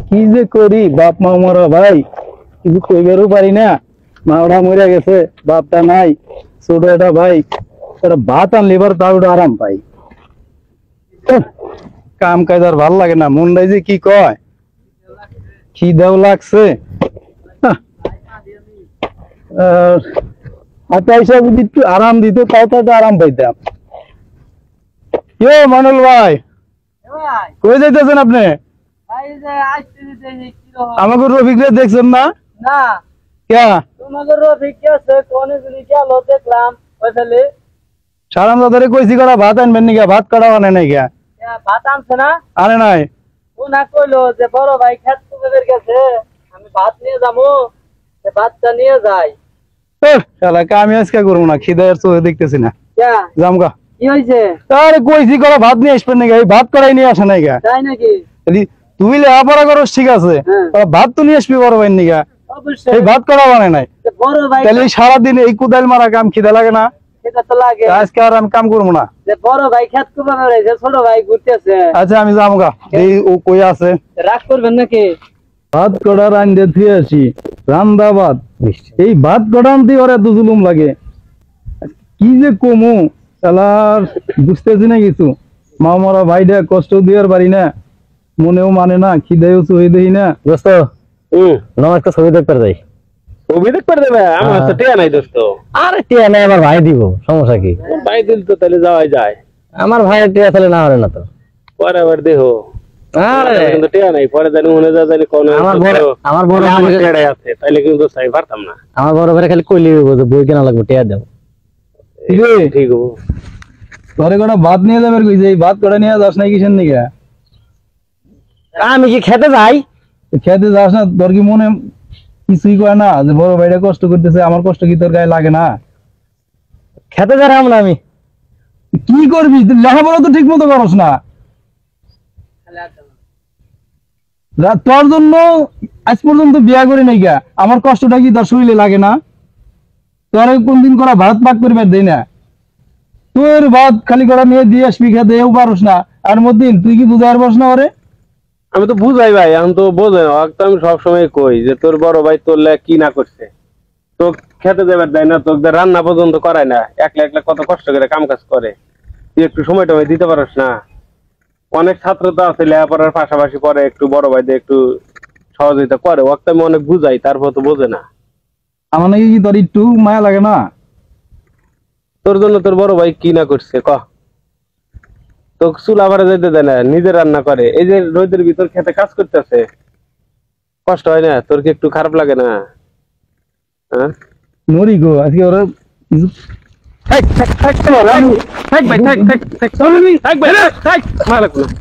কি যে করি, বাপ মা মরা ভাই, কিছু কইবারও পারি না। মাওড়া মরে গেছে, বাপটা নাই, ছোট একটা ভাই, একটা ভাত আনলে এবার তাও একটু আরাম পাই। কাম কাজ আর ভাল লাগে না, মনটাই যে কি কয়, খিদেও লাগছে। হাতে এসে যদি একটু আরাম দিত তাও তো একটু আরাম পাইতাম। মনুল ভাই, কই যাইতেছেন আপনি? আমাকে রফিক দেখছেন না? না ক্যা তোমাকে রফিক আছে কোনে যদি গেল দেখলাম ওইখানে সারাম দাদারে কইছি করা ভাত আনবেন নি, ভাত কাটা আনে নাই গা? ভাত আনছে না? আনে নাই। ও না কইলো যে বড় ভাই খেত তোমাদের গেছে, আমি ভাত নিয়ে যাবো, ভাতটা নিয়ে যাই। শালা আমি আজকে করবো না, খিদার চোখে দেখতেছি না, যাম গা। কি হয়েছে? আরে কইছি করা ভাত নিয়ে আসবেন নাকি, ভাত করাই নিয়ে আসে নাই গা। তাই নাকি? তুই লেখাপড়া করস ঠিক আছে, ভাত তো নিয়ে আসবি বড় ভাই নিগা, এই ভাত করা বানায় নাই। বড় ভাই তাহলে সারাদিন এই কুদাল মারা কাম খিদা লাগে না? সেটা তো লাগে। আজকে আর আমি কাম করবো না। বড় ভাই খেত কুবা বেড়াইছে, ছোট ভাই ঘুরতেছে। আচ্ছা আমি যাম গা, এই ও কই আছে। রাগ করবেন নাকি? ভাত কড়া রান্ধে ধুয়ে আসি, রান্দা ভাত, এই ভাত কড়া আনতে ওর এত জুলুম লাগে, কি যে কমু শালার বুঝতেছি না কিছু। মা মরা ভাইটা কষ্ট দিয়ার পারি না, মনেও মানে না, খিদেও চুই দেই না। দোস্ত একটা ছবি দেখতে যাই। ছবি দেখতে দেবে? আমার তো টিয়া নাই দোস্ত। আরে টিয়া নাই, আমার ভাই দিব, সমস্যা কি? ভাই দিল তো তাহলে যাওয়াই যায়। আমার ভাইয়ের টিয়া তাহলে না হবে না তো, পরে আবার দেখো। কিন্তু টিয়া নাই, পরে জানি মনে যা জানি কোন আমার বড় টিয়াড়াই আছে, তাইলে কিন্তু চাই পারতাম না। আমার বড় ভাই খালি কইলি বই কেনা লাগবে, টিয়া দেব। ঠিক হবো। ঘরে কটা ভাত নিয়ে যাবে কইছে, এই ভাত কটা নিয়ে যাস নাই কিসের নিকে? আমি কি খেতে যাই? খেতে যাস না, তোর কি মনে কিছুই কয় না যে বড় ভাইটা কষ্ট করতেছে, আমার কষ্ট কি তোর গায়ে লাগে না? খেতে যারাম না আমি। কি করবি, লেখাপড়া তো ঠিক মতো করস না। তোর জন্য আজ পর্যন্ত বিয়া করি নাই গা, আমার কষ্টটা কি তোর শরীরে লাগে না? তোর কোনদিন করা ভাত পাক করবে দেই না, তোর ভাত খালি করা নিয়ে দিয়ে আসবি খেতে, এও পারস না। আর মতিন তুই কি বুঝার পারস না ওরে? আমি তো বুঝাই ভাই, আমি তো বোঝে না, আমি সবসময় কই যে তোর বড় ভাই তোর কি না করছে, তো খেতে যাবার দেয় না, তোকে রান্না পর্যন্ত করায় না, একলা একলা কত কষ্ট করে কাম কাজ করে, তুই একটু সময় টময় দিতে পারস না? অনেক ছাত্র তো আছে লেখাপড়ার পাশাপাশি পরে একটু বড় ভাইদের একটু সহযোগিতা করে, ওকে আমি অনেক বুঝাই, তারপর তো বোঝে না। আমার নাকি কি তোর একটু মায়া লাগে না? তোর জন্য তোর বড় ভাই কি না করছে ক? তো চুলা ভরে যেতে দেয় না, নিজে রান্না করে, এই যে রোদের ভিতর খেতে কাজ করতেছে, কষ্ট হয় না? তোর কি একটু খারাপ লাগে না? হ্যাঁ নরি গো আজকে ওরা কিছু থাক থাক থাক থাক ভাই থাক থাক থাক থাক থাক ভাই থাক, ভালো লাগলো না।